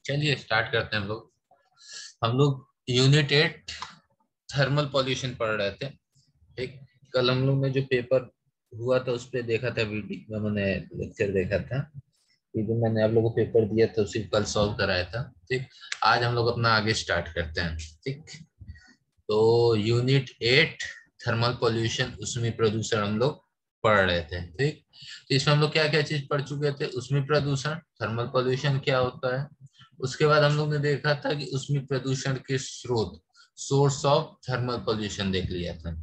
चलिए स्टार्ट करते हैं हम लोग यूनिट 8 थर्मल पॉल्यूशन पढ़ रहे थे। एक कल हम लोग ने जो पेपर हुआ था उस पे देखा था, वीडियो में मैंने लेक्चर देखा था। ये जो मैंने आप लोगों को पेपर दिया था उसी को कल सॉल्व कराया था। ठीक, आज हम लोग अपना आगे स्टार्ट करते हैं। ठीक, तो यूनिट 8 थर्मल पॉल्यूशन, उसमें प्रदूषण हम लोग पढ़ रहे थे। ठीक, तो इसमें हम लोग क्या क्या चीज पढ़ चुके थे। उसमें प्रदूषण, थर्मल पॉल्यूशन क्या होता है। उसके बाद हम लोग ने देखा था कि उसमें प्रदूषण के स्रोत, सोर्स ऑफ थर्मल पॉल्यूशन देख लिया था,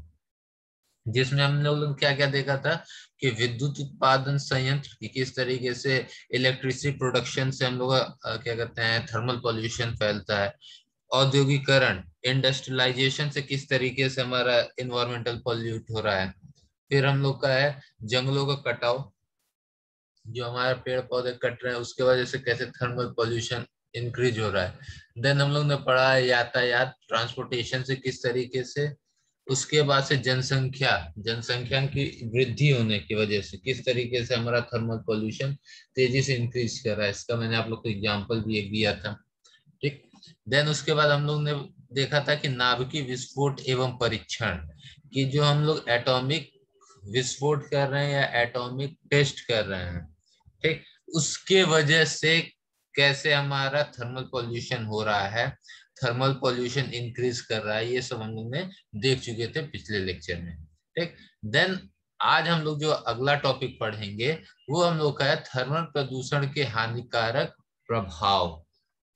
जिसमें हम लोग ने क्या क्या देखा था कि विद्युत उत्पादन संयंत्र की किस तरीके से इलेक्ट्रिसिटी प्रोडक्शन से हम लोग क्या कहते हैं थर्मल पॉल्यूशन फैलता है। औद्योगिकरण, इंडस्ट्रियलाइजेशन से किस तरीके से हमारा इन्वायरमेंटल पॉल्यूट हो रहा है। फिर हम लोग का है जंगलों का कटाव, जो हमारे पेड़ पौधे कट रहे हैं उसके वजह से कैसे थर्मल पॉल्यूशन इंक्रीज हो रहा है। देन हम लोग ने पढ़ा है यातायात, ट्रांसपोर्टेशन से किस तरीके से। उसके बाद से जनसंख्या, जनसंख्या की वृद्धि होने की वजह से किस तरीके से हमारा थर्मल पॉल्यूशन तेजी से इंक्रीज कर रहा है। इसका मैंने आप लोग को एग्जांपल भी एक दिया था। ठीक, देन उसके बाद हम लोग ने देखा था कि नाभिकीय विस्फोट एवं परीक्षण, कि जो हम लोग एटॉमिक विस्फोट कर रहे हैं या एटॉमिक टेस्ट कर रहे हैं, ठीक, उसके वजह से कैसे हमारा थर्मल पॉल्यूशन हो रहा है, थर्मल पॉल्यूशन इंक्रीज कर रहा है। ये सब हम लोग ने देख चुके थे पिछले लेक्चर में। ठीक, देन आज हम लोग जो अगला टॉपिक पढ़ेंगे वो हम लोग का है थर्मल प्रदूषण के हानिकारक प्रभाव।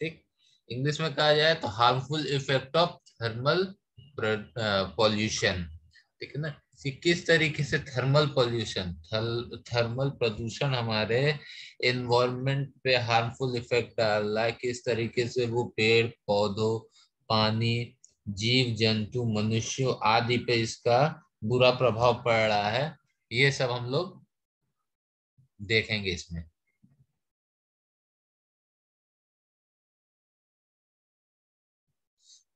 ठीक, इंग्लिश में कहा जाए तो harmful effect of thermal pollution. ठीक है ना, कि किस तरीके से थर्मल पॉल्यूशन, थर्मल प्रदूषण हमारे एनवायरनमेंट पे हार्मफुल इफेक्ट डाल रहा है, किस तरीके से वो पेड़ पौधों, पानी, जीव जंतु, मनुष्यों आदि पे इसका बुरा प्रभाव पड़ रहा है। ये सब हम लोग देखेंगे इसमें।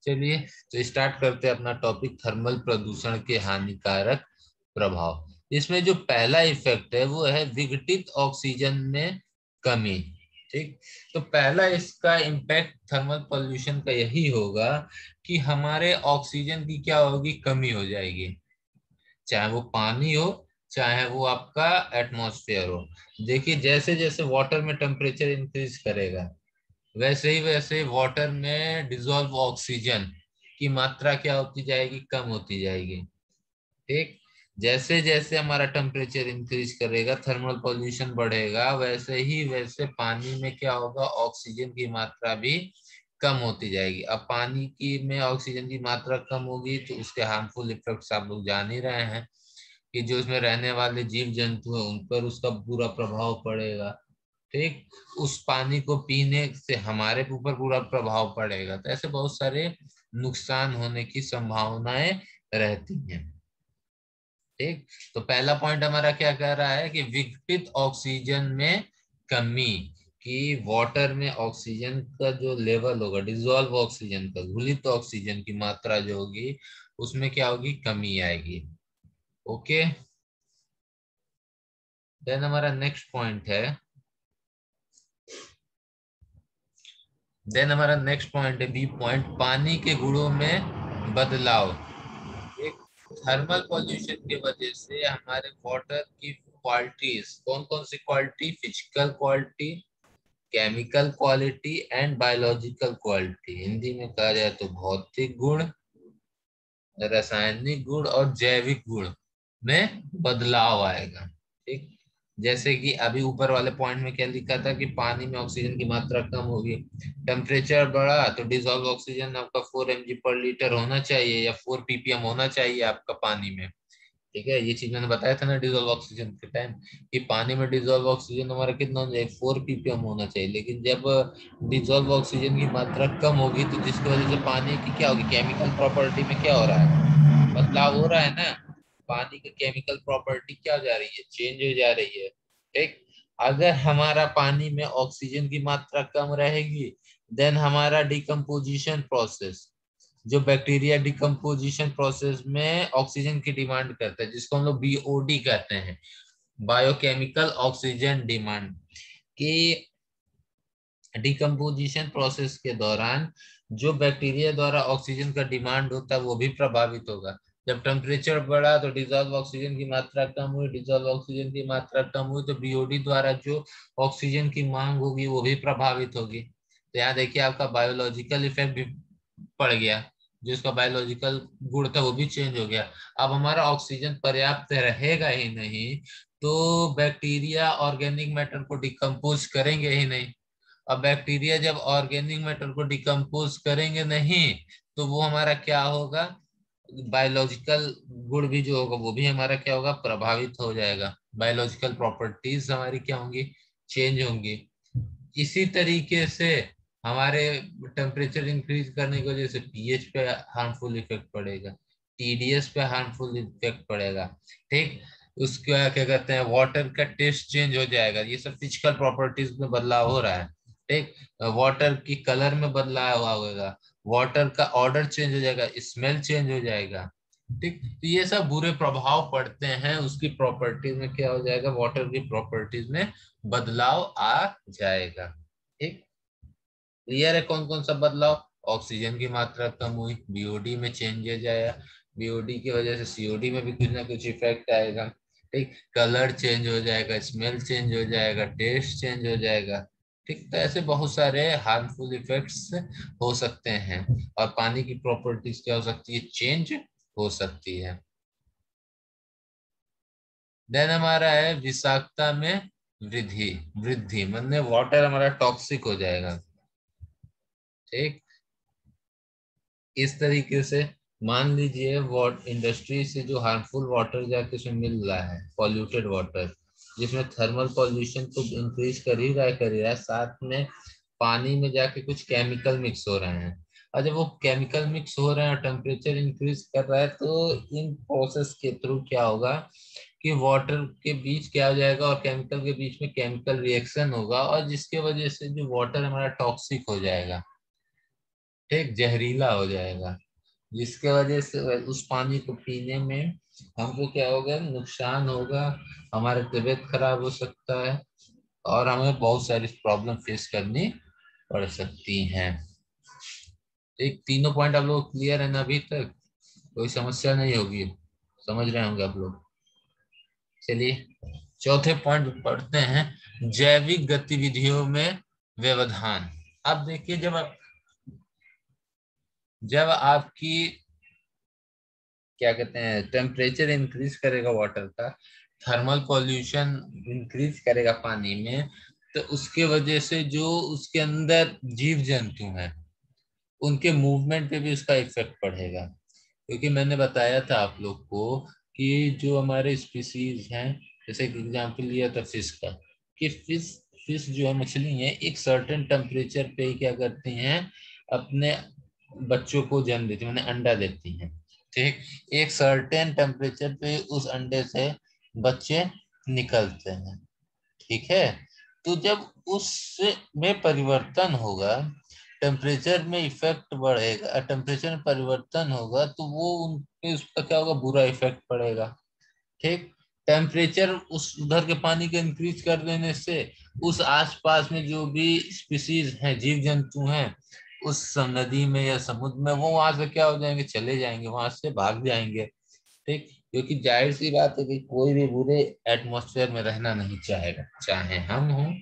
चलिए तो स्टार्ट करते हैं अपना टॉपिक, थर्मल प्रदूषण के हानिकारक प्रभाव। इसमें जो पहला इफेक्ट है वो है विघटित ऑक्सीजन में कमी। ठीक, तो पहला इसका इम्पैक्ट थर्मल पोल्यूशन का यही होगा कि हमारे ऑक्सीजन की क्या होगी, कमी हो जाएगी। चाहे वो पानी हो, चाहे वो आपका एटमॉस्फेयर हो। देखिए जैसे जैसे वाटर में टेम्परेचर इंक्रीज करेगा, वैसे ही वाटर में डिजोल्व ऑक्सीजन की मात्रा क्या होती जाएगी, कम होती जाएगी। ठीक, जैसे जैसे हमारा टेम्परेचर इंक्रीज करेगा, थर्मल पॉल्यूशन बढ़ेगा, वैसे ही वैसे पानी में क्या होगा, ऑक्सीजन की मात्रा भी कम होती जाएगी। अब पानी की में ऑक्सीजन की मात्रा कम होगी तो उसके हार्मफुल इफेक्ट्स आप लोग जान ही रहे हैं, कि जो इसमें रहने वाले जीव जंतु हैं उन पर उसका बुरा प्रभाव पड़ेगा। ठीक, उस पानी को पीने से हमारे ऊपर बुरा प्रभाव पड़ेगा। तो ऐसे बहुत सारे नुकसान होने की संभावनाएं रहती हैं। ठीक, तो पहला पॉइंट हमारा क्या कह रहा है कि विघटित ऑक्सीजन में कमी, कि वाटर में ऑक्सीजन का जो लेवल होगा, डिजोल्व ऑक्सीजन का, घुलित ऑक्सीजन की मात्रा जो होगी उसमें क्या होगी, कमी आएगी। ओके, देन हमारा नेक्स्ट पॉइंट है, बी पॉइंट, पानी के गुणों में बदलाव। एक थर्मल पॉल्यूशन की वजह से हमारे वाटर की क्वालिटीज, कौन कौन सी quality, physical quality, chemical quality and biological quality. Hindi में कहा जाए तो भौतिक गुण, रासायनिक गुण और जैविक गुण में बदलाव आएगा। ठीक, जैसे कि अभी ऊपर वाले पॉइंट में क्या लिखा था कि पानी में ऑक्सीजन की मात्रा कम होगी, टेम्परेचर बढ़ा तो डिजॉल्व ऑक्सीजन आपका 4 mg/L होना चाहिए या 4 ppm होना चाहिए आपका पानी में। ठीक है, ये चीज मैंने बताया था ना डिजोल्व ऑक्सीजन के टाइम, कि पानी में डिजोल्व ऑक्सीजन हमारा कितना होना चाहिए, 4 ppm होना चाहिए। लेकिन जब डिजोल्व ऑक्सीजन की मात्रा कम होगी तो जिसकी वजह से पानी की क्या होगी, केमिकल प्रॉपर्टी में क्या हो रहा है, बदलाव हो रहा है ना। पानी की केमिकल प्रॉपर्टी क्या हो जा रही है, चेंज हो जा रही है। ठीक, अगर हमारा पानी में ऑक्सीजन की मात्रा कम रहेगी, देन हमारा डिकम्पोजिशन प्रोसेस, जो बैक्टीरिया डिकम्पोजिशन प्रोसेस में ऑक्सीजन की डिमांड करता है, जिसको हम लोग बीओडी कहते हैं, बायोकेमिकल ऑक्सीजन डिमांड, कि डिकम्पोजिशन प्रोसेस के दौरान जो बैक्टीरिया द्वारा ऑक्सीजन का डिमांड होता है वो भी प्रभावित होगा। जब टेम्परेचर बढ़ा तो डिजॉल्व ऑक्सीजन की मात्रा कम हुई, डिजॉल्व ऑक्सीजन की मात्रा कम हुई तो बीओडी द्वारा जो ऑक्सीजन की मांग होगी वो भी प्रभावित होगी। तो यहाँ देखिए आपका बायोलॉजिकल इफेक्ट भी पड़ गया, जो इसका बायोलॉजिकल गुण था वो भी चेंज हो गया। अब हमारा ऑक्सीजन पर्याप्त रहेगा ही नहीं तो बैक्टीरिया ऑर्गेनिक मैटर को डिकम्पोज करेंगे ही नहीं। अब बैक्टीरिया जब ऑर्गेनिक मैटर को डिकम्पोज करेंगे नहीं तो वो हमारा क्या होगा, बायोलॉजिकल गुण भी जो होगा वो भी हमारा क्या होगा, प्रभावित हो जाएगा। बायोलॉजिकल प्रॉपर्टीज हमारी क्या होंगी, चेंज होंगी। इसी तरीके से हमारे टेम्परेचर इंक्रीज करने की वजह से पीएच पे हार्मफुल इफेक्ट पड़ेगा, टीडीएस पे हार्मफुल इफेक्ट पड़ेगा। ठीक, उसका क्या कहते हैं, वाटर का टेस्ट चेंज हो जाएगा, ये सब फिजिकल प्रॉपर्टीज में बदलाव हो रहा है। ठीक, वाटर की कलर में बदलाव होगा, वाटर का ऑर्डर चेंज हो जाएगा, स्मेल चेंज हो जाएगा। ठीक, तो ये सब बुरे प्रभाव पड़ते हैं, उसकी प्रॉपर्टीज में क्या हो जाएगा, वाटर की प्रॉपर्टीज में बदलाव आ जाएगा। ठीक, क्लियर है कौन कौन सा बदलाव, ऑक्सीजन की मात्रा कम हुई, बीओडी में चेंजेज आया, बीओडी की वजह से सीओडी में भी कुछ ना कुछ इफेक्ट आएगा। ठीक, कलर चेंज हो जाएगा, स्मेल चेंज हो जाएगा, टेस्ट चेंज हो जाएगा। ठीक, तो ऐसे बहुत सारे हार्मफुल इफेक्ट्स हो सकते हैं और पानी की प्रॉपर्टीज क्या हो सकती है, चेंज हो सकती है। देन हमारा है विषाक्तता में वृद्धि, वृद्धि मतलब वाटर हमारा टॉक्सिक हो जाएगा। ठीक, इस तरीके से मान लीजिए वाट इंडस्ट्री से जो हार्मफुल वाटर जाके उसमें मिल रहा है, पॉल्यूटेड वाटर, जिसमें थर्मल पॉल्यूशन तो इंक्रीज कर ही रहा है, साथ में पानी में जाके कुछ केमिकल मिक्स हो रहे हैं। और जब वो केमिकल मिक्स हो रहे हैं और टेम्परेचर इंक्रीज कर रहा है तो इन प्रोसेस के थ्रू क्या होगा कि वाटर के बीच क्या हो जाएगा और केमिकल के बीच में केमिकल रिएक्शन होगा और जिसके वजह से जो वाटर हमारा टॉक्सिक हो जाएगा। ठीक, जहरीला हो जाएगा, जिसके वजह से उस पानी को पीने में हमको क्या होगा, नुकसान होगा, हमारी तबीयत खराब हो सकता है और हमें बहुत सारी प्रॉब्लम फेस करनी पड़ सकती हैं। एक तीनों पॉइंट आप लोग क्लियर है ना अभी तक, कोई समस्या नहीं होगी, समझ रहे होंगे आप लोग। चलिए चौथे पॉइंट पढ़ते हैं, जैविक गतिविधियों में व्यवधान। अब देखिए जब आपकी क्या कहते हैं टेम्परेचर इंक्रीज करेगा वाटर का, थर्मल पॉल्यूशन इंक्रीज करेगा पानी में, तो उसके वजह से जो उसके अंदर जीव जंतु हैं उनके मूवमेंट पे भी उसका इफेक्ट पड़ेगा। क्योंकि मैंने बताया था आप लोग को कि जो हमारे स्पीसीज हैं, जैसे कि एग्जाम्पल लिया था फिश का, कि फिश फिश जो है मछली है एक सर्टेन टेम्परेचर पे ही क्या करती हैं, अपने बच्चों को जन्म देती है, मैंने अंडा देती हैं। ठीक, एक सर्टेन टेम्परेचर पे उस अंडे से बच्चे निकलते हैं। ठीक है, तो जब उस में परिवर्तन होगा, टेम्परेचर में इफेक्ट बढ़ेगा, टेम्परेचर में परिवर्तन होगा तो वो उन पे उसका क्या होगा, बुरा इफेक्ट पड़ेगा। ठीक, टेम्परेचर उस उधर के पानी के इंक्रीज कर देने से उस आसपास में जो भी स्पीसीज हैं, जीव जंतु हैं, उस नदी में या समुद्र में, वो वहां से क्या हो जाएंगे, चले जाएंगे, वहां से भाग जाएंगे। ठीक, क्योंकि जाहिर सी बात है कि कोई भी बुरे एटमॉस्फेयर में रहना नहीं चाहेगा, चाहे हम हों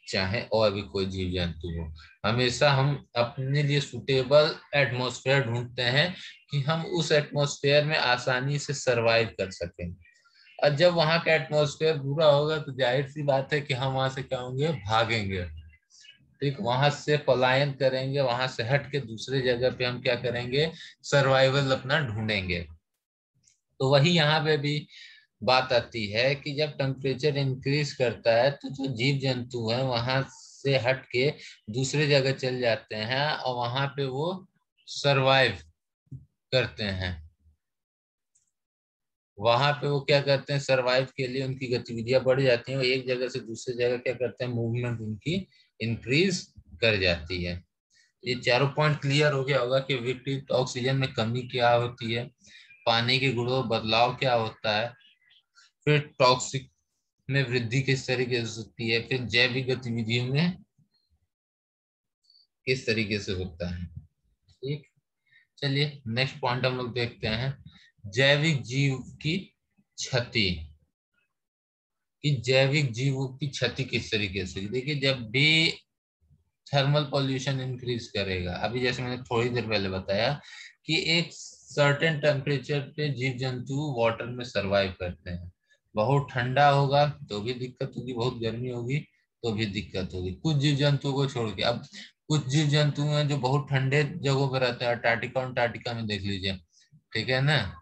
चाहे और भी कोई जीव जंतु हो। हमेशा हम अपने लिए सुटेबल एटमॉस्फेयर ढूंढते हैं कि हम उस एटमॉस्फेयर में आसानी से सरवाइव कर सकें। और जब वहां का एटमॉस्फेयर बुरा होगा तो जाहिर सी बात है कि हम वहां से क्या होंगे, भागेंगे। ठीक, वहां से पलायन करेंगे, वहां से हट के दूसरे जगह पे हम क्या करेंगे, सर्वाइवल अपना ढूंढेंगे। तो वही यहाँ पे भी बात आती है कि जब टेम्परेचर इंक्रीज करता है तो जो जीव जंतु हैं वहां से हट के दूसरे जगह चल जाते हैं और वहां पे वो सरवाइव करते हैं। वहां पे वो क्या करते हैं, सरवाइव के लिए उनकी गतिविधियां बढ़ जाती हैं, वो एक जगह से दूसरी जगह क्या करते हैं, मूवमेंट उनकी इंक्रीज कर जाती है। ये चारों पॉइंट क्लियर हो गया होगा कि विकृत ऑक्सीजन में कमी क्या होती है, पानी के गुणों में बदलाव क्या होता है, फिर टॉक्सिक में वृद्धि किस तरीके से होती है, फिर जैविक गतिविधियों में किस तरीके से होता है। ठीक, चलिए नेक्स्ट पॉइंट हम लोग देखते हैं, जैविक जीव की क्षति। कि जैविक जीवों की क्षति किस तरीके से, देखिए जब भी थर्मल पॉल्यूशन इंक्रीज करेगा, अभी जैसे मैंने थोड़ी देर पहले बताया कि एक सर्टेन टेम्परेचर पे जीव जंतु वाटर में सरवाइव करते हैं। बहुत ठंडा होगा तो भी दिक्कत होगी, बहुत गर्मी होगी तो भी दिक्कत होगी, कुछ जीव जंतुओं को छोड़ के। अब कुछ जीव जंतु हैं जो बहुत ठंडे जगहों पर रहते हैं, अंटार्कटिका अंटार्कटिका में देख लीजिए, ठीक है ना,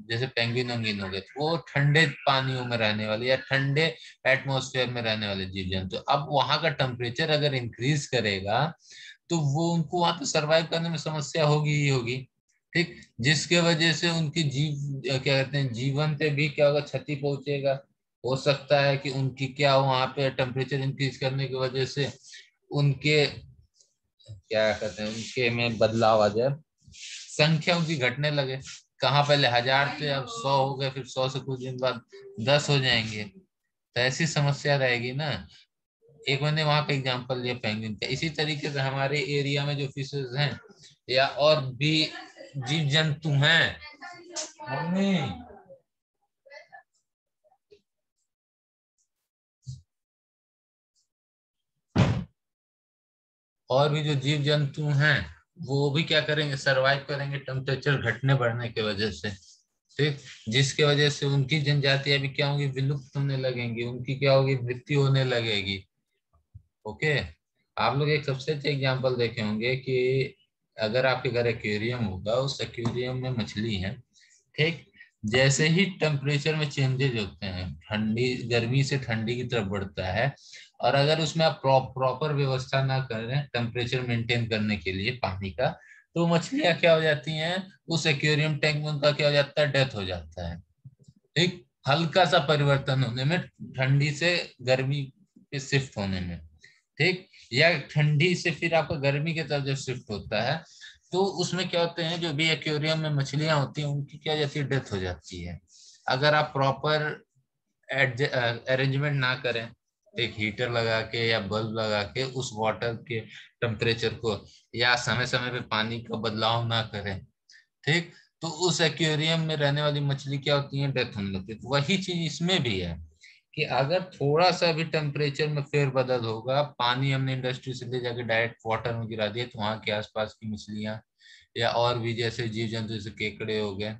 जैसे पेंगुइन वेंगुइन हो गए, तो वो ठंडे पानियों में रहने वाले या ठंडे एटमॉस्फेयर में रहने वाले जीव जंतु। अब वहां का टेम्परेचर अगर इंक्रीज करेगा तो वो उनको वहां पे सरवाइव करने में समस्या होगी ही होगी। ठीक, जिसके वजह से उनकी क्या कहते हैं, जीवन पे भी क्या होगा, क्षति पहुंचेगा। हो सकता है कि उनकी क्या वहां पे टेम्परेचर इंक्रीज करने की वजह से उनके क्या कहते हैं, उनके में बदलाव आ जाए, संख्या उनकी घटने लगे। कहाँ पहले 1000 थे अब 100 हो गए, फिर 100 से कुछ दिन बाद 10 हो जाएंगे, तो ऐसी समस्या रहेगी ना। एक मैंने वहां का एग्जांपल लिया पेंगुइन का, इसी तरीके से हमारे एरिया में जो फिशेज हैं या और भी जीव जंतु हैं, मम्मी, और भी जो जीव जंतु हैं वो भी क्या करेंगे, सरवाइव करेंगे टेम्परेचर घटने बढ़ने की वजह से। ठीक, जिसके वजह से उनकी जनजातियां भी क्या होंगी, विलुप्त होने लगेंगी, उनकी क्या होगी, मृत्यु होने लगेगी। ओके, आप लोग एक सबसे अच्छा एग्जांपल देखे होंगे कि अगर आपके घर एक्वेरियम होगा, उस एक्वेरियम में मछली है, ठीक, जैसे ही टेम्परेचर में चेंजेज होते हैं, ठंडी गर्मी से ठंडी की तरफ बढ़ता है, और अगर उसमें आप प्रॉपर व्यवस्था ना करें टेम्परेचर मेंटेन करने के लिए पानी का, तो मछलियां क्या हो जाती हैं, उस एक्वेरियम टैंक में उनका क्या हो जाता है, डेथ हो जाता है। ठीक, हल्का सा परिवर्तन होने में, ठंडी से गर्मी पे शिफ्ट होने में। ठीक, या ठंडी से फिर आपका गर्मी की तरफ जब शिफ्ट होता है, तो उसमें क्या होते हैं, जो भी एक्वेरियम में मछलियां होती हैं उनकी क्या हो जाती है, डेथ हो जाती है। अगर आप प्रॉपर अरेंजमेंट ना करें, एक हीटर लगा के या बल्ब लगा के उस वाटर के टेम्परेचर को, या समय समय पे पानी का बदलाव ना करें, ठीक, तो उस एक्वेरियम में रहने वाली मछली क्या होती है, डेथ होने लगती है। तो वही चीज इसमें भी है कि अगर थोड़ा सा भी टेम्परेचर में फेरबदल होगा, पानी हमने इंडस्ट्री से ले जाके डायरेक्ट वाटर में गिरा दिया, तो वहाँ के आसपास की मछलियां या और भी जैसे जीव जंतु जैसे केकड़े हो गए,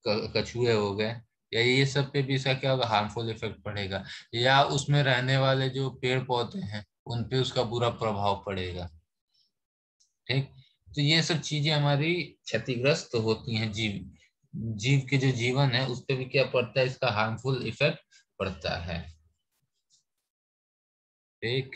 कछुए हो गए, या ये सब पे भी इसका क्या होगा, हार्मफुल इफेक्ट पड़ेगा। या उसमें रहने वाले जो पेड़ पौधे हैं उन पे उसका बुरा प्रभाव पड़ेगा। ठीक, तो ये सब चीजें हमारी क्षतिग्रस्त होती हैं, जीव जीव के जो जीवन है उस पे भी क्या पड़ता है, इसका हार्मफुल इफेक्ट पड़ता है। ठीक।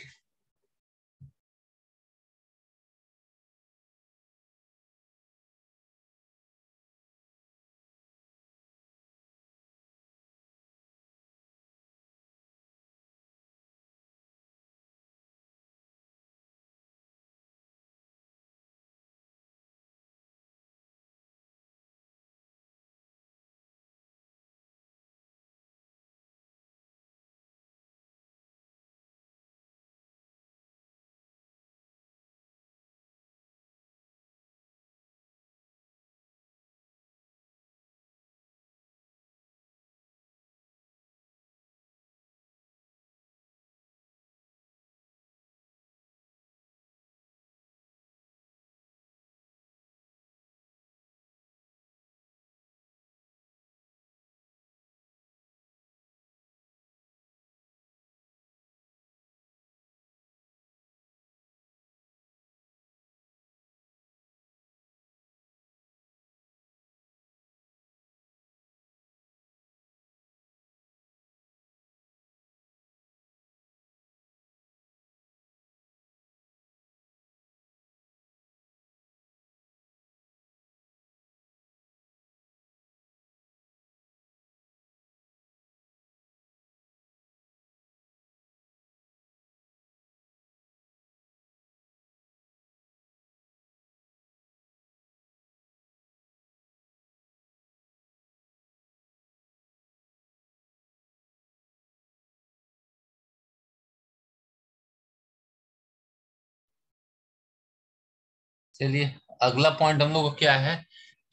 चलिए, अगला पॉइंट हम लोग को क्या है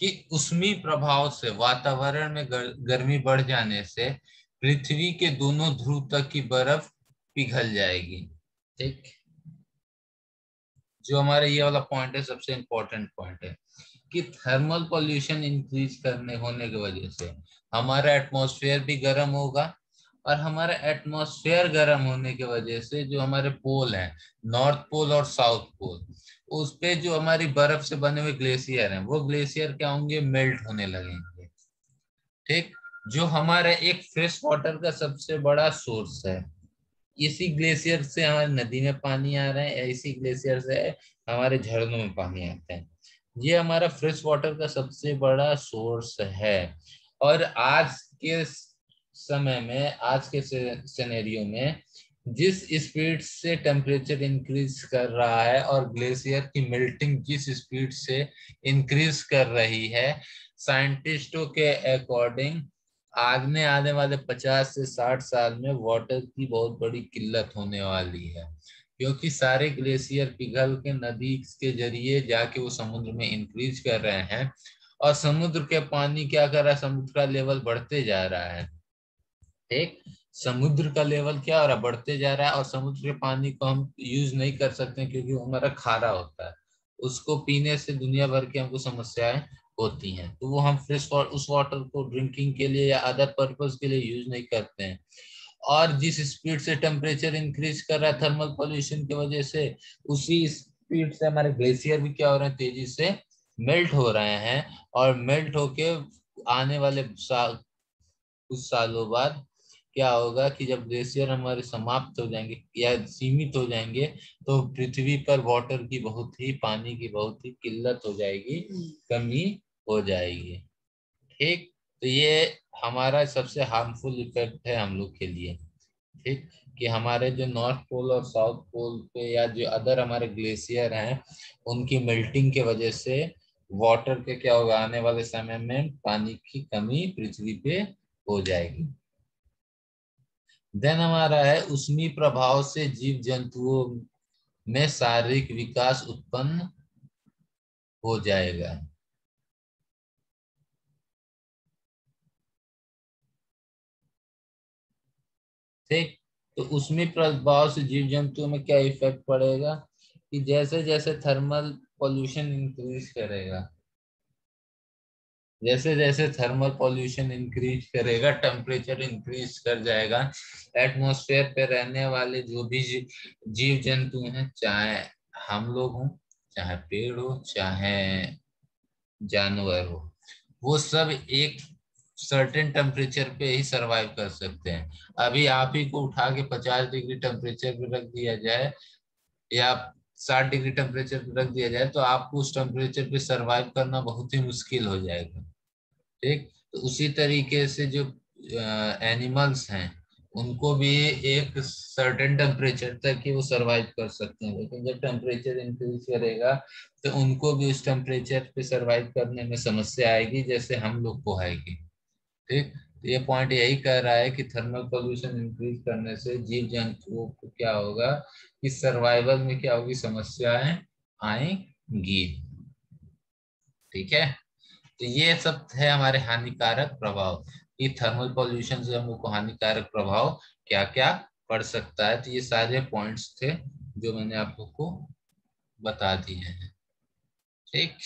कि ऊष्मीय प्रभाव से वातावरण में गर्मी बढ़ जाने से पृथ्वी के दोनों ध्रुव तक की बर्फ पिघल जाएगी। ठीक, जो हमारा ये वाला पॉइंट है सबसे इम्पोर्टेंट पॉइंट है कि थर्मल पॉल्यूशन इंक्रीज करने होने की वजह से हमारा एटमॉस्फेयर भी गर्म होगा, और हमारा एटमॉस्फेयर गर्म होने की वजह से जो हमारे पोल हैं, नॉर्थ पोल और साउथ पोल, उस पे जो हमारी बर्फ से बने हुए ग्लेशियर हैं, वो ग्लेशियर क्या होंगे, मेल्ट होने लगेंगे। ठीक, जो हमारा एक फ्रेश वाटर का सबसे बड़ा सोर्स है, इसी ग्लेशियर से हमारे नदी में पानी आ रहा है, इसी ग्लेशियर से हमारे झरनों में पानी आता है। ये हमारा फ्रेश वाटर का सबसे बड़ा सोर्स है। और आज के समय में, आज के सिनेरियो में जिस स्पीड से टेम्परेचर इंक्रीज कर रहा है और ग्लेशियर की मेल्टिंग जिस स्पीड से इंक्रीज कर रही है, साइंटिस्टों के अकॉर्डिंग आगने आने वाले 50 से 60 साल में वाटर की बहुत बड़ी किल्लत होने वाली है, क्योंकि सारे ग्लेशियर पिघल के नदी के जरिए जाके वो समुद्र में इंक्रीज कर रहे हैं। और समुद्र के पानी क्या कर रहा है, समुद्र का लेवल बढ़ते जा रहा है। एक, समुद्र का लेवल क्या हो रहा है, बढ़ते जा रहा है, और समुद्र के पानी को हम यूज नहीं कर सकते क्योंकि वो हमारा खारा होता है। उसको पीने से दुनिया भर की हमको समस्याएं होती हैं, तो वो हम फ्रेश उस वाटर को ड्रिंकिंग के लिए या अदर पर्पज के लिए यूज नहीं करते हैं। और जिस स्पीड से टेम्परेचर इंक्रीज कर रहा है थर्मल पॉल्यूशन की वजह से, उसी स्पीड से हमारे ग्लेशियर भी क्या हो रहे हैं, तेजी से मेल्ट हो रहे हैं। और मेल्ट होके आने वाले कुछ सालों बाद क्या होगा कि जब ग्लेशियर हमारे समाप्त हो जाएंगे या सीमित हो जाएंगे, तो पृथ्वी पर वाटर की बहुत ही, पानी की बहुत ही किल्लत हो जाएगी, कमी हो जाएगी। ठीक, तो ये हमारा सबसे हार्मफुल इफेक्ट है हम लोग के लिए। ठीक, कि हमारे जो नॉर्थ पोल और साउथ पोल पे या जो अदर हमारे ग्लेशियर हैं, उनकी मेल्टिंग के वजह से वाटर के क्या होगा, आने वाले समय में पानी की कमी पृथ्वी पे हो जाएगी। देन हमारा है उष्मीय प्रभाव से जीव जंतुओं में शारीरिक विकास उत्पन्न हो जाएगा। ठीक, तो उष्मीय प्रभाव से जीव जंतुओं में क्या इफेक्ट पड़ेगा कि जैसे जैसे थर्मल पॉल्यूशन इंक्रीज करेगा, जैसे जैसे थर्मल पॉल्यूशन इंक्रीज करेगा, टेम्परेचर इंक्रीज कर जाएगा, एटमॉस्फेयर पे रहने वाले जो भी जीव जंतु हैं, चाहे हम लोग हों, चाहे पेड़ हो, चाहे जानवर हो, वो सब एक सर्टेन टेम्परेचर पे ही सरवाइव कर सकते हैं। अभी आप ही को उठा के 50 डिग्री टेम्परेचर पे रख दिया जाए या 60 डिग्री टेम्परेचर पे रख दिया जाए, तो आपको उस टेम्परेचर पे सरवाइव करना बहुत ही मुश्किल हो जाएगा। ठीक, तो उसी तरीके से जो एनिमल्स हैं, उनको भी एक सर्टेन टेम्परेचर तक ही वो सरवाइव कर सकते हैं, लेकिन जब टेम्परेचर इंक्रीज करेगा तो उनको भी उस टेम्परेचर पे सरवाइव करने में समस्या आएगी, जैसे हम लोग को आएगी। ठीक, तो ये पॉइंट यही कह रहा है कि थर्मल पोल्यूशन इंक्रीज करने से जीव जंतुओं को क्या होगा कि सर्वाइवल में क्या होगी, समस्याएं आएंगी। ठीक है, तो ये सब है हमारे हानिकारक प्रभाव, कि थर्मल पॉल्यूशन से हम लोग को हानिकारक प्रभाव क्या क्या पड़ सकता है। तो ये सारे पॉइंट्स थे जो मैंने आप लोग को बता दिए हैं। ठीक।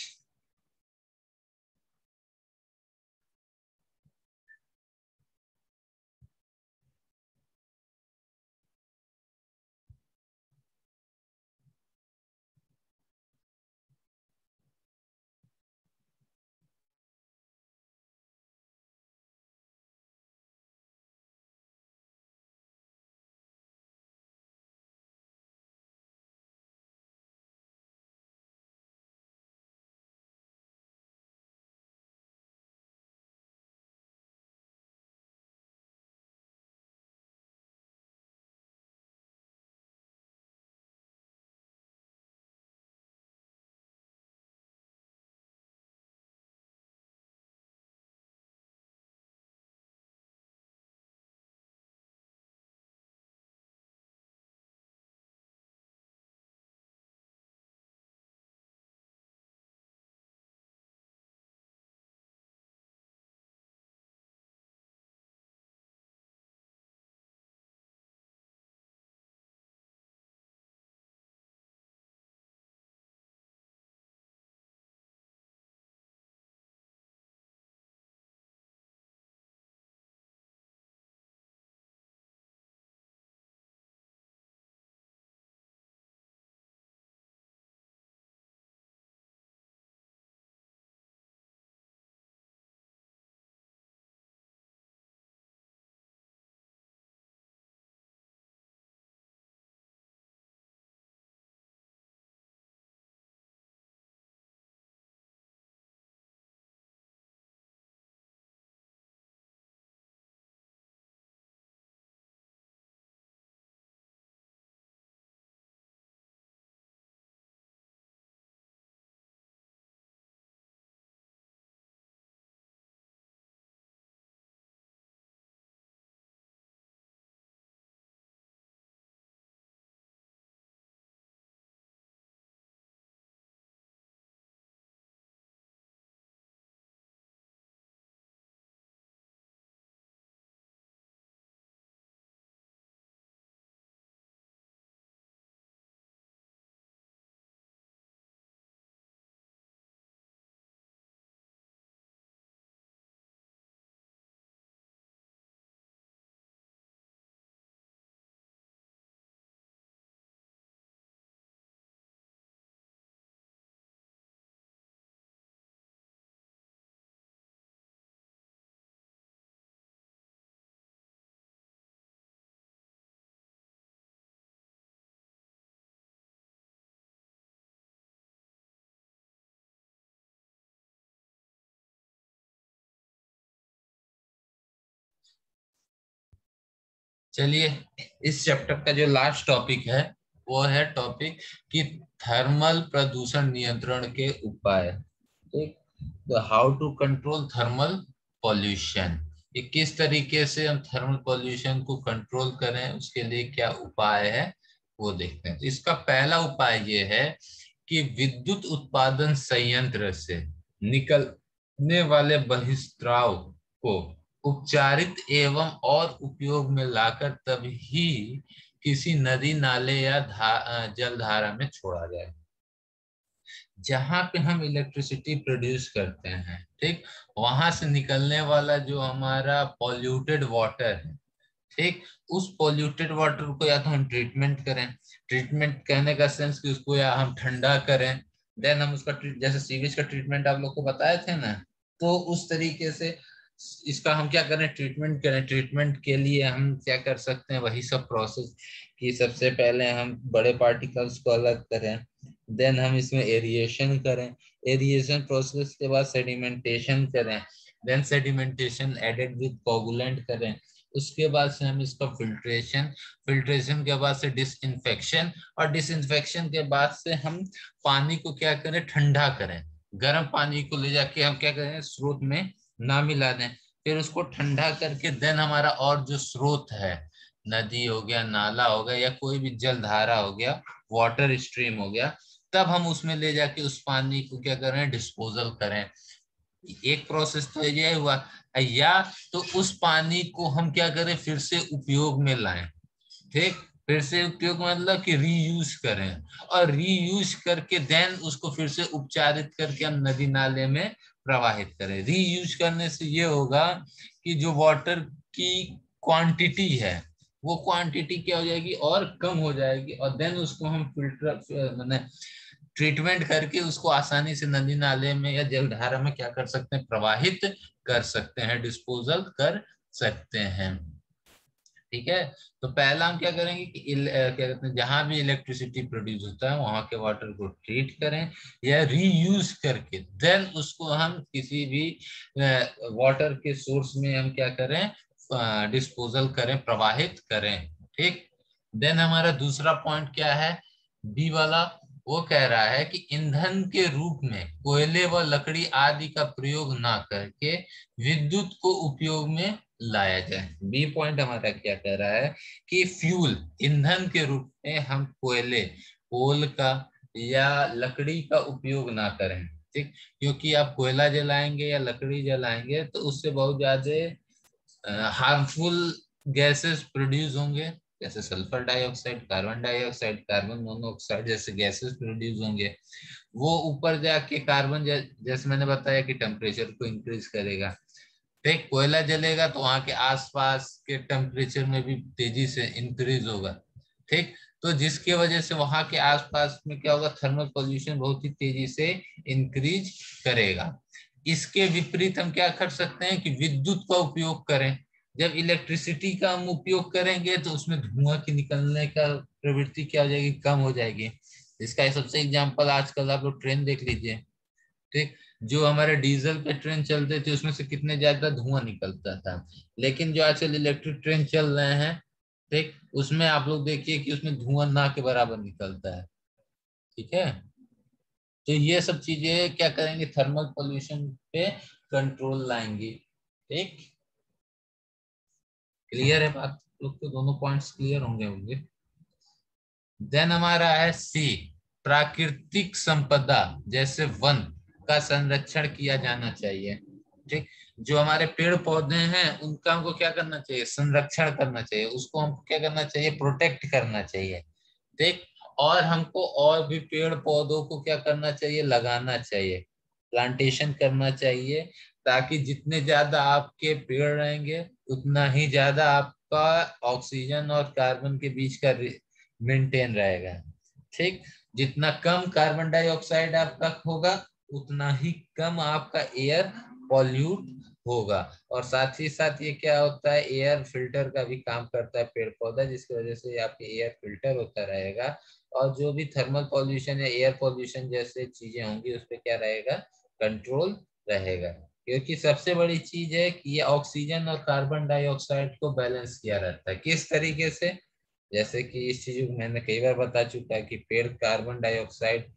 चलिए, इस चैप्टर का जो लास्ट टॉपिक है वो है टॉपिक कि थर्मल प्रदूषण नियंत्रण के उपाय। ठीक, तो how to control thermal pollution, ये किस तरीके से हम थर्मल पॉल्यूशन को कंट्रोल करें, उसके लिए क्या उपाय है वो देखते हैं। तो इसका पहला उपाय ये है कि विद्युत उत्पादन संयंत्र से निकलने वाले बहिस्त्राव को उपचारित एवं और उपयोग में लाकर तभी किसी नदी नाले या जलधारा में छोड़ा जाए। जहां पे हम इलेक्ट्रिसिटी प्रोड्यूस करते हैं, ठीक, वहां से निकलने वाला जो हमारा पॉल्यूटेड वाटर है, ठीक, उस पॉल्यूटेड वाटर को या तो हम ट्रीटमेंट करें, ट्रीटमेंट कहने का सेंस कि उसको या हम ठंडा करें, देन हम उसका जैसे सीवेज का ट्रीटमेंट आप लोग को बताए थे ना, तो उस तरीके से इसका हम क्या करें, ट्रीटमेंट करें। ट्रीटमेंट के लिए हम क्या कर सकते हैं, वही सब प्रोसेस कि सबसे पहले हम बड़े पार्टिकल्स को अलग करें, देन हम इसमें एरिएशन करें, एरिएशन प्रोसेस के बाद सेडिमेंटेशन करें, then sedimentation added with coagulant करें, उसके बाद से हम इसका फिल्ट्रेशन, फिल्ट्रेशन के बाद से डिसइंफेक्शन, और डिसइंफेक्शन के बाद से हम पानी को क्या करें, ठंडा करें। गर्म पानी को ले जाके हम क्या करें, स्रोत में ना मिला दें, फिर उसको ठंडा करके देन हमारा और जो स्रोत है, नदी हो गया, नाला हो गया, या कोई भी जल धारा हो गया, वाटर स्ट्रीम हो गया, तब हम उसमें ले जाके उस पानी को क्या करें, डिस्पोजल करें। एक प्रोसेस तो ये हुआ। या तो उस पानी को हम क्या करें, फिर से उपयोग में लाएं, ठीक, फिर से उपयोग मतलब कि रीयूज करें, और रीयूज करके देन उसको फिर से उपचारित करके हम नदी नाले में प्रवाहित करें। रीयूज करने से ये होगा कि जो वाटर की क्वांटिटी है, वो क्वांटिटी क्या हो जाएगी, और कम हो जाएगी, और देन उसको हम फिल्टर मैंने ट्रीटमेंट करके उसको आसानी से नदी नाले में या जलधारा में क्या कर सकते हैं, प्रवाहित कर सकते हैं, डिस्पोजल कर सकते हैं। ठीक है, तो पहला हम क्या करेंगे कि क्या कहते हैं, जहां भी इलेक्ट्रिसिटी प्रोड्यूस होता है वहां के वाटर को ट्रीट करें या रीयूज करके देन उसको हम किसी भी वाटर के सोर्स में हम क्या करें, डिस्पोजल करें, प्रवाहित करें। ठीक, देन हमारा दूसरा पॉइंट क्या है, बी वाला, वो कह रहा है कि ईंधन के रूप में कोयले व लकड़ी आदि का प्रयोग ना करके विद्युत को उपयोग में लाया जाए। बी पॉइंट हमारा क्या कह रहा है कि फ्यूल, ईंधन के रूप में हम कोयले, कोल का या लकड़ी का उपयोग ना करें। ठीक, क्योंकि आप कोयला जलाएंगे या लकड़ी जलाएंगे तो उससे बहुत ज्यादा हार्मफुल गैसेस प्रोड्यूस होंगे, जैसे sulphur dioxide, carbon dioxide, carbon monoxide जैसे गैसेस प्रोड्यूस होंगे। वो ऊपर जाके कार्बन जैसे मैंने बताया कि टेम्परेचर को इंक्रीज करेगा। ठीक, कोयला जलेगा तो वहां के आसपास के टेम्परेचर में भी तेजी से इंक्रीज होगा। ठीक, तो जिसकी वजह से वहां के आसपास में क्या होगा, थर्मल पॉल्यूशन बहुत ही तेजी से इंक्रीज करेगा। इसके विपरीत हम क्या कर सकते हैं कि विद्युत का उपयोग करें। जब इलेक्ट्रिसिटी का हम उपयोग करेंगे तो उसमें धुआं की निकलने का प्रवृत्ति क्या हो जाएगी, कम हो जाएगी। इसका सबसे एग्जांपल आजकल आप लोग ट्रेन देख लीजिए। ठीक, जो हमारे डीजल पे ट्रेन चलते थे उसमें से कितने ज्यादा धुआं निकलता था, लेकिन जो आजकल इलेक्ट्रिक ट्रेन चल रहे हैं, ठीक, उसमें आप लोग देखिए कि उसमें धुआं ना के बराबर निकलता है। ठीक है, तो ये सब चीजें क्या करेंगे, थर्मल पोल्यूशन पे कंट्रोल लाएंगी। ठीक, क्लियर है बात, लोग तो दोनों पॉइंट्स क्लियर होंगे। देन हमारा है सी, प्राकृतिक संपदा जैसे वन का संरक्षण किया जाना चाहिए। ठीक, जो हमारे पेड़ पौधे हैं उनका हमको क्या करना चाहिए, संरक्षण करना चाहिए, उसको हमको क्या करना चाहिए, प्रोटेक्ट करना चाहिए। ठीक, और हमको और भी पेड़ पौधों को क्या करना चाहिए, लगाना चाहिए, प्लांटेशन करना चाहिए, ताकि जितने ज्यादा आपके पेड़ रहेंगे उतना ही ज्यादा आपका ऑक्सीजन और कार्बन के बीच का मेंटेन रहेगा। ठीक, जितना कम कार्बन डाइऑक्साइड आपका होगा उतना ही कम आपका एयर पॉल्यूट होगा। और साथ ही साथ ये क्या होता है, एयर फिल्टर का भी काम करता है पेड़ पौधा, जिसकी वजह से आपके एयर फिल्टर होता रहेगा, और जो भी थर्मल पॉल्यूशन या एयर पॉल्यूशन जैसे चीजें होंगी उस पर क्या रहेगा, कंट्रोल रहेगा। क्योंकि सबसे बड़ी चीज है कि ये ऑक्सीजन और कार्बन डाइऑक्साइड को बैलेंस किया रहता है। किस तरीके से? जैसे कि इस चीज को मैंने कई बार बता चुका है कि पेड़ कार्बन डाइऑक्साइड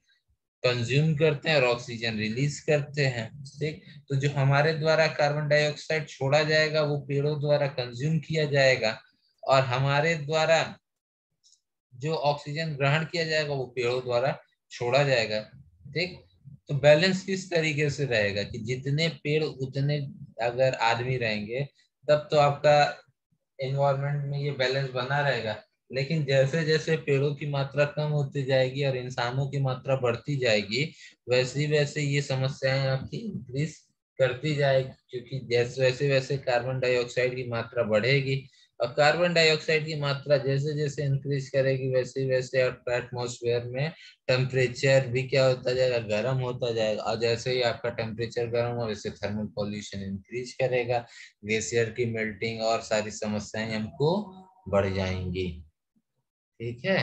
कंज्यूम करते हैं और ऑक्सीजन रिलीज करते हैं। ठीक, तो जो हमारे द्वारा कार्बन डाइऑक्साइड छोड़ा जाएगा वो पेड़ों द्वारा कंज्यूम किया जाएगा, और हमारे द्वारा जो ऑक्सीजन ग्रहण किया जाएगा वो पेड़ों द्वारा छोड़ा जाएगा। ठीक, तो बैलेंस किस तरीके से रहेगा कि जितने पेड़ उतने अगर आदमी रहेंगे तब तो आपका एनवायरनमेंट में ये बैलेंस बना रहेगा। लेकिन जैसे जैसे पेड़ों की मात्रा कम होती जाएगी और इंसानों की मात्रा बढ़ती जाएगी, वैसे वैसे ये समस्याएं आपकी इंक्रीज करती जाएगी, क्योंकि जैसे वैसे वैसे कार्बन डाइऑक्साइड की मात्रा बढ़ेगी, और कार्बन डाइऑक्साइड की मात्रा जैसे जैसे इंक्रीज करेगी वैसे वैसे एटमॉस्फेयर में टेम्परेचर भी क्या होता जाएगा, गर्म होता जाएगा, और जैसे ही आपका टेम्परेचर गर्म हो वैसे थर्मल पॉल्यूशन इंक्रीज करेगा, ग्लेशियर की मेल्टिंग और सारी समस्याएं हमको बढ़ जाएंगी। ठीक है।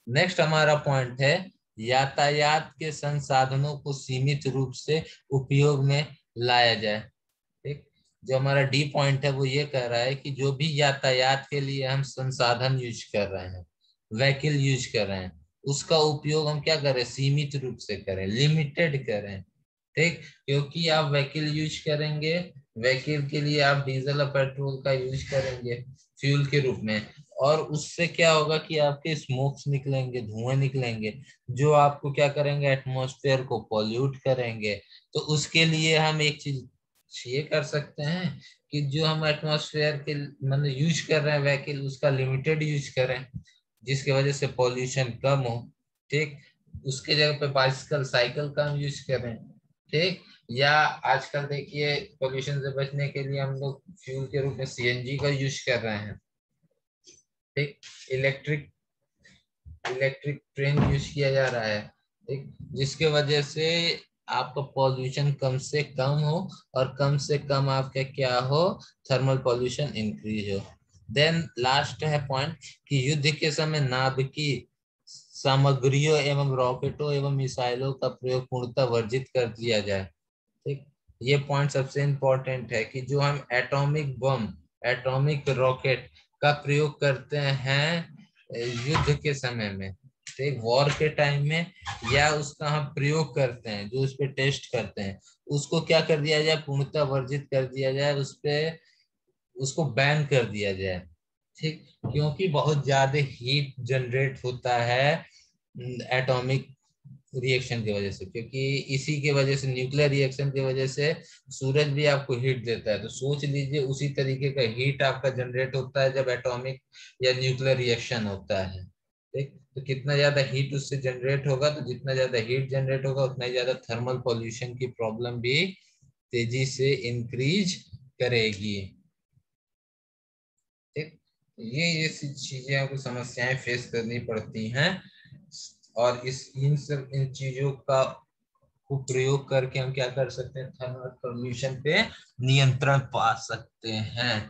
नेक्स्ट हमारा पॉइंट है यातायात के संसाधनों को सीमित रूप से उपयोग में लाया जाए। ठीक, जो हमारा डी पॉइंट है वो ये कह रहा है कि जो भी यातायात के लिए हम संसाधन यूज कर रहे हैं, व्हीकल यूज कर रहे हैं, उसका उपयोग हम क्या करें, सीमित रूप से करें, लिमिटेड करें। ठीक, क्योंकि आप व्हीकल यूज करेंगे, व्हीकल के लिए आप डीजल और पेट्रोल का यूज करेंगे फ्यूल के रूप में, और उससे क्या होगा कि आपके स्मोक्स निकलेंगे, धुएं निकलेंगे, जो आपको क्या करेंगे, एटमॉस्फेयर को पॉल्यूट करेंगे। तो उसके लिए हम एक चीज ये कर सकते हैं कि जो हम एटमॉस्फेयर के मतलब यूज कर रहे हैं व्हीकल, उसका लिमिटेड यूज करें, जिसकी वजह से पॉल्यूशन कम हो। ठीक, उसके जगह पे बाइसिकल साइकिल का हम यूज करें। ठीक, या आजकल देखिए पोल्यूशन से बचने के लिए हम लोग फ्यूल के रूप में सीएनजी का यूज कर रहे हैं। ठीक, इलेक्ट्रिक इलेक्ट्रिक ट्रेन यूज किया जा रहा है। ठीक, जिसके वजह से आपका पॉल्यूशन कम से कम हो, और कम से कम आपका क्या हो, थर्मल पॉल्यूशन इंक्रीज हो। देन लास्ट है पॉइंट कि युद्ध के समय नाभिकी सामग्रियों एवं रॉकेटों एवं मिसाइलों का प्रयोग पूर्णतः वर्जित कर दिया जाए। ठीक, ये पॉइंट सबसे इम्पोर्टेंट है कि जो हम एटॉमिक बम, एटॉमिक रॉकेट का प्रयोग करते हैं युद्ध के समय में, ठीक, वॉर के टाइम में, या उसका हम प्रयोग करते हैं, जो उस पे टेस्ट करते हैं, उसको क्या कर दिया जाए, पूर्णतः वर्जित कर दिया जाए, उस पे उसको बैन कर दिया जाए। ठीक, क्योंकि बहुत ज्यादा हीट जनरेट होता है एटॉमिक रिएक्शन की वजह से, क्योंकि इसी के वजह से, न्यूक्लियर रिएक्शन की वजह से सूरज भी आपको हीट देता है। तो सोच लीजिए उसी तरीके का हीट आपका जनरेट होता है जब एटॉमिक या न्यूक्लियर रिएक्शन होता है। ठीक, तो कितना ज्यादा हीट उससे जनरेट होगा, तो जितना ज्यादा हीट जनरेट होगा उतना ही ज्यादा थर्मल पॉल्यूशन की प्रॉब्लम भी तेजी से इंक्रीज करेगी। ठीक, ये चीजें आपको समस्याएं फेस करनी पड़ती हैं, और इन चीजों का को प्रयोग करके हम क्या कर सकते हैं, थर्मल पॉल्यूशन पे नियंत्रण पा सकते हैं।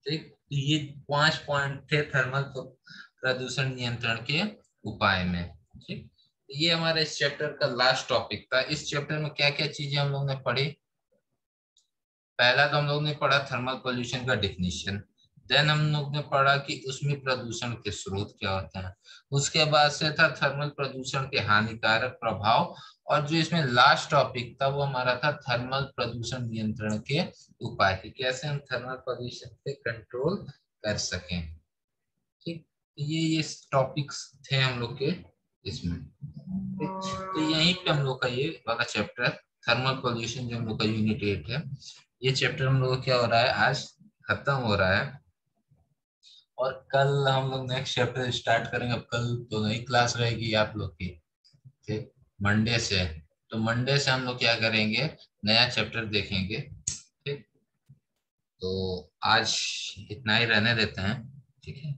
ठीक, तो ये 5 पॉइंट थे थर्मल प्रदूषण नियंत्रण के उपाय में। ठीक, तो ये हमारे इस चैप्टर का लास्ट टॉपिक था। इस चैप्टर में क्या क्या चीजें हम लोग ने पढ़ी? पहला तो हम लोग ने पढ़ा थर्मल पोल्यूशन का डिफिनीशन। देन हम लोग ने पढ़ा कि उसमें प्रदूषण के स्रोत क्या होते हैं। उसके बाद से था थर्मल प्रदूषण के हानिकारक प्रभाव, और जो इसमें लास्ट टॉपिक था वो हमारा था थर्मल प्रदूषण नियंत्रण के उपाय, कि कैसे हम थर्मल प्रदूषण पे कंट्रोल कर सकें। ठीक, ये टॉपिक्स थे हम लोग के इसमें। तो यहीं पे हम लोग का ये वाला चैप्टर थर्मल पोल्यूशन जो हम लोग का यूनिट 8 है, ये चैप्टर हम लोग का क्या हो रहा है, आज खत्म हो रहा है। और कल हम लोग नेक्स्ट चैप्टर स्टार्ट करेंगे। अब कल तो नई क्लास रहेगी आप लोग की, ठीक, मंडे से। तो मंडे से हम लोग क्या करेंगे, नया चैप्टर देखेंगे। ठीक, तो आज इतना ही रहने देते हैं। ठीक है।